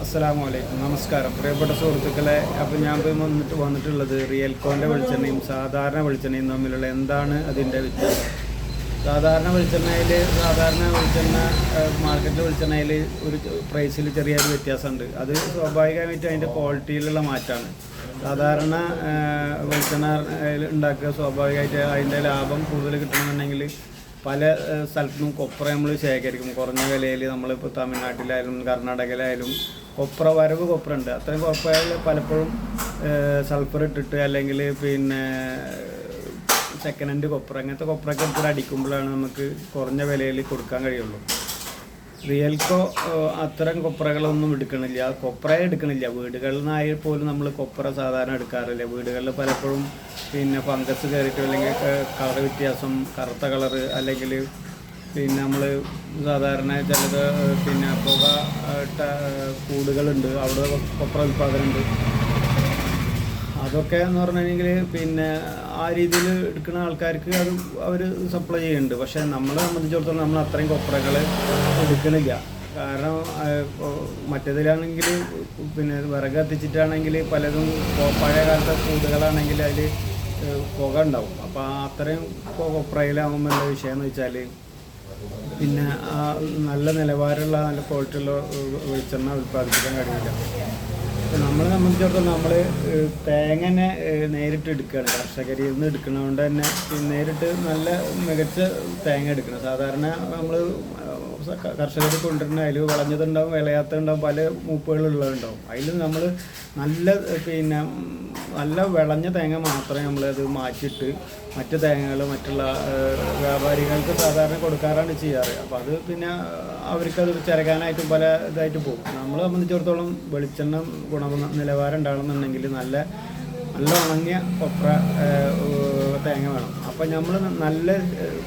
അസ്സലാമു അലൈക്കും. നമസ്കാരം പ്രിയപ്പെട്ട സുഹൃത്തുക്കളെ. അപ്പോൾ ഞാൻ വന്നിട്ടുള്ളത് റിയൽക്കോൻ്റെ വെളിച്ചെണ്ണയും സാധാരണ വെളിച്ചെണ്ണയും തമ്മിലുള്ള എന്താണ് അതിൻ്റെ വ്യത്യാസം. സാധാരണ വെളിച്ചെണ്ണ മാർക്കറ്റിൽ വെളിച്ചെണ്ണയിൽ ഒരു പ്രൈസിൽ ചെറിയൊരു വ്യത്യാസമുണ്ട്. അത് സ്വാഭാവികമായിട്ട് അതിൻ്റെ ക്വാളിറ്റിയിലുള്ള മാറ്റമാണ്. സാധാരണ വെളിച്ചെണ്ണ ഉണ്ടാക്കുക സ്വാഭാവികമായിട്ട് അതിൻ്റെ ലാഭം കൂടുതൽ കിട്ടണമെന്നുണ്ടെങ്കിൽ പല സ്ഥലത്തുനിന്നും കൊപ്ര നമ്മൾ ശേഖരിക്കും. കുറഞ്ഞ വിലയിൽ നമ്മളിപ്പോൾ തമിഴ്നാട്ടിലായാലും കർണാടകയിലായാലും കൊപ്ര ഉണ്ട്. അത്രയും കൊപ്രയിൽ പലപ്പോഴും സൾഫർ ഇട്ടിട്ട് അല്ലെങ്കിൽ പിന്നെ സെക്കൻഡ് ഹാൻഡ് അങ്ങനത്തെ കൊപ്രയൊക്കെ എടുത്തിട്ട് അടിക്കുമ്പോഴാണ് നമുക്ക് കുറഞ്ഞ വിലയിൽ കൊടുക്കാൻ കഴിയുള്ളൂ. റിയൽക്കോ അത്തരം കൊപ്രകളൊന്നും എടുക്കണില്ല. വീടുകളിൽ നിന്നായാൽ പോലും നമ്മൾ കൊപ്ര സാധാരണ എടുക്കാറില്ല. വീടുകളിൽ പലപ്പോഴും പിന്നെ ഫംഗസ് കയറിയിട്ട് അല്ലെങ്കിൽ കളർ വ്യത്യാസം, കറുത്ത കളറ്, അല്ലെങ്കിൽ പിന്നെ നമ്മൾ സാധാരണ ചിലത് പിന്നെ പുക കൂടുകളുണ്ട്, അവിടെ കൊപ്ര ഉൽപ്പാദനമുണ്ട്. അതൊക്കെ എന്ന് പറഞ്ഞിട്ടുണ്ടെങ്കിൽ പിന്നെ ആ രീതിയിൽ എടുക്കുന്ന ആൾക്കാർക്ക് അത് അവർ സപ്ലൈ ചെയ്യുന്നുണ്ട്. പക്ഷേ നമ്മളെ സംബന്ധിച്ചിടത്തോളം നമ്മൾ അത്രയും കൊപ്രകൾ എടുക്കണില്ല. കാരണം മറ്റേതിലാണെങ്കിൽ പിന്നെ വിറക് കത്തിച്ചിട്ടാണെങ്കിൽ പലതും പഴയ കാലത്തെ കൂടുകളാണെങ്കിൽ അതിൽ പുക ഉണ്ടാവും. അപ്പോൾ അത്രയും കൊപ്രയിലാകുമ്പോൾ എന്താ വിഷയം എന്ന് വെച്ചാൽ പിന്നെ നല്ല നിലവാരമുള്ള നല്ല ക്വാളിറ്റിയുള്ള വെളിച്ചെണ്ണ ഉൽപ്പാദിപ്പിക്കാൻ കഴിയില്ല. നമ്മളെ സംബന്ധിച്ചിടത്തോളം നമ്മൾ തേങ്ങനെ നേരിട്ട് എടുക്കുകയാണ്. കർഷകരിൽ നിന്ന് എടുക്കുന്നതുകൊണ്ട് തന്നെ നേരിട്ട് നല്ല മികച്ച തേങ്ങ എടുക്കണം. സാധാരണ നമ്മൾ കർഷകർ കൊണ്ടുവരുന്ന അതിൽ വിളഞ്ഞതുണ്ടാവും, വിളയാത്തതുണ്ടാവും, പല മൂപ്പുകളുള്ളതുണ്ടാവും. അതിൽ നമ്മൾ നല്ല വിളഞ്ഞ തേങ്ങ മാത്രമേ നമ്മളത് മാറ്റിയിട്ട് മറ്റ് തേങ്ങകൾ മറ്റുള്ള വ്യാപാരികൾക്ക് സാധാരണ കൊടുക്കാറാണ് ചെയ്യാറ്. അപ്പോൾ അത് പിന്നെ അവർക്കത് ചിരകാനായിട്ടും പല ഇതായിട്ട് പോകും. നമ്മളെ സംബന്ധിച്ചിടത്തോളം വെളിച്ചെണ്ണ നിലവാരം ഉണ്ടാകണമെന്നുണ്ടെങ്കിൽ നല്ല ഉണങ്ങിയ കൊപ്ര തേങ്ങ വേണം. അപ്പോൾ നമ്മൾ നല്ല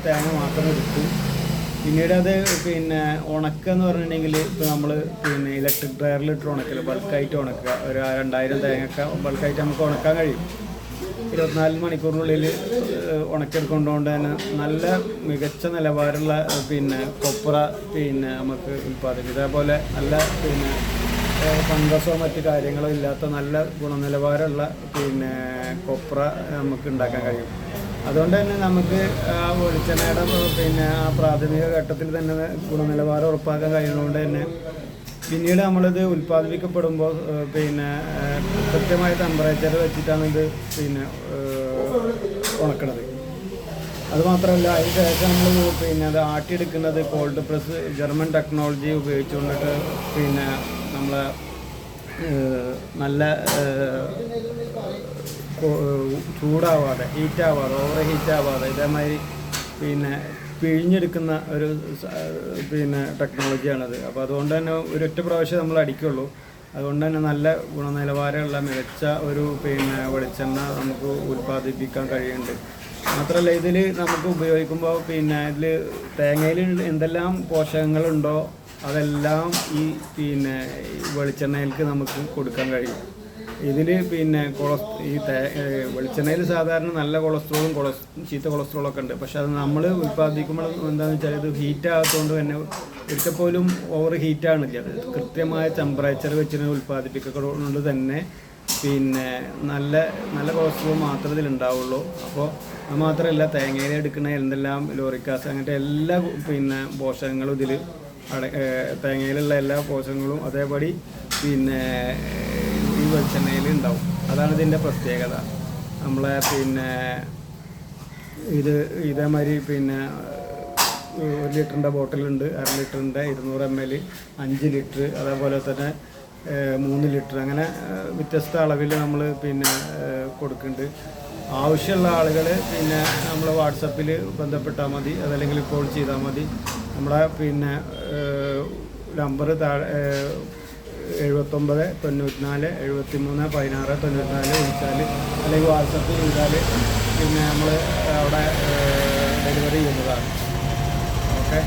തേങ്ങ മാത്രം എടുത്ത് പിന്നീട് അത് പിന്നെ ഉണക്കുക പറഞ്ഞിട്ടുണ്ടെങ്കിൽ ഇപ്പോൾ നമ്മൾ പിന്നെ ഇലക്ട്രിക് ഡ്രയറിലിട്ട് ഉണക്കില്ല, ബൾക്കായിട്ട് ഉണക്കുക. ഒരു 2000 തേങ്ങയൊക്കെ ബൾക്കായിട്ട് നമുക്ക് ഉണക്കാൻ കഴിയും. 24 മണിക്കൂറിനുള്ളിൽ ഉണക്കിയെടുക്കൊണ്ടുകൊണ്ട് തന്നെ നല്ല മികച്ച നിലവാരമുള്ള പിന്നെ കൊപ്ര പിന്നെ നമുക്ക് ഉൽപ്പാദിക്കും. ഇതേപോലെ നല്ല പിന്നെ ഫംഗസോ മറ്റു കാര്യങ്ങളോ ഇല്ലാത്ത നല്ല ഗുണനിലവാരമുള്ള പിന്നെ കൊപ്ര നമുക്ക് ഉണ്ടാക്കാൻ കഴിയും. അതുകൊണ്ട് തന്നെ നമുക്ക് ആ വെളിച്ചെണ്ണയുടെ പിന്നെ ആ പ്രാഥമിക ഘട്ടത്തിൽ തന്നെ ഗുണനിലവാരം ഉറപ്പാക്കാൻ കഴിയുന്നതുകൊണ്ട് തന്നെ പിന്നീട് നമ്മളിത് ഉൽപ്പാദിപ്പിക്കപ്പെടുമ്പോൾ പിന്നെ കൃത്യമായ ടെമ്പറേച്ചർ വെച്ചിട്ടാണ് ഇത് പിന്നെ ഉണക്കണത്. അതുമാത്രമല്ല അതിന് ശേഷം നമ്മൾ പിന്നെ അത് ആട്ടിയെടുക്കുന്നത് കോൾഡ് പ്രസ് ജർമ്മൻ ടെക്നോളജി ഉപയോഗിച്ചുകൊണ്ടിട്ട് പിന്നെ നമ്മളെ നല്ല ചൂടാവാതെ ഓവർ ഹീറ്റാവാതെ ഇതേമാതിരി പിന്നെ പിഴിഞ്ഞെടുക്കുന്ന ഒരു പിന്നെ ടെക്നോളജിയാണത്. അപ്പോൾ അതുകൊണ്ട് തന്നെ ഒരൊറ്റ പ്രാവശ്യം നമ്മൾ അടിക്കുള്ളൂ. അതുകൊണ്ട് തന്നെ നല്ല ഗുണനിലവാരമുള്ള മികച്ച ഒരു പിന്നെ വെളിച്ചെണ്ണ നമുക്ക് ഉൽപ്പാദിപ്പിക്കാൻ കഴിയുന്നുണ്ട്. മാത്രമല്ല ഇതിൽ നമുക്ക് ഉപയോഗിക്കുമ്പോൾ പിന്നെ ഇതിൽ തേങ്ങയിൽ എന്തെല്ലാം പോഷകങ്ങളുണ്ടോ അതെല്ലാം ഈ പിന്നെ വെളിച്ചെണ്ണയിലേക്ക് നമുക്ക് കൊടുക്കാൻ കഴിയും. ഇതിൽ പിന്നെ വെളിച്ചെണ്ണയിൽ സാധാരണ നല്ല കൊളസ്ട്രോളും ചീത്ത കൊളസ്ട്രോളൊക്കെ ഉണ്ട്. പക്ഷെ അത് നമ്മൾ ഉൽപ്പാദിപ്പിക്കുമ്പോൾ എന്താണെന്ന് വെച്ചാൽ ഇത് ഹീറ്റാകത്തുകൊണ്ട് തന്നെ ഒരിക്കൽ പോലും ഓവർ ഹീറ്റാണില്ല. അത് കൃത്യമായ ടെമ്പറേച്ചർ വെച്ചിട്ട് ഉൽപ്പാദിപ്പിക്കുന്നത് തന്നെ പിന്നെ നല്ല കൊളസ്ട്രോൾ മാത്രമേ ഇതിലുണ്ടാവുള്ളൂ. അപ്പോൾ അത് മാത്രമല്ല തേങ്ങയിൽ എടുക്കുന്ന എന്തെല്ലാം ലോറിക് ആസിഡ് അങ്ങനത്തെ എല്ലാ പിന്നെ പോഷകങ്ങളും ഇതിൽ തേങ്ങയിലുള്ള എല്ലാ പോഷകങ്ങളും അതേപടി പിന്നെ ഈ വെളിച്ചെണ്ണയിൽ ഉണ്ടാവും. അതാണ് ഇതിൻ്റെ പ്രത്യേകത. നമ്മളെ പിന്നെ ഇതേമാതിരി പിന്നെ 1 ലിറ്ററിൻ്റെ ബോട്ടിലുണ്ട്, 1/2 ലിറ്ററിൻ്റെ 200 ml, 5 ലിറ്റർ, അതേപോലെ തന്നെ 3 ലിറ്റർ, അങ്ങനെ വ്യത്യസ്ത അളവിൽ നമ്മൾ പിന്നെ കൊടുക്കുന്നുണ്ട്. ആവശ്യമുള്ള ആളുകൾ പിന്നെ നമ്മൾ വാട്സപ്പിൽ ബന്ധപ്പെട്ടാൽ മതി, അതല്ലെങ്കിൽ കോൾ ചെയ്താൽ മതി. നമ്മളെ പിന്നെ നമ്പർ 79 94 73 16 94 വിളിച്ചാൽ അല്ലെങ്കിൽ വാട്സപ്പിൽ ചെയ്താൽ പിന്നെ നമ്മൾ അവിടെ ഡെലിവറി ചെയ്യുന്നതാണ്. ഓക്കെ.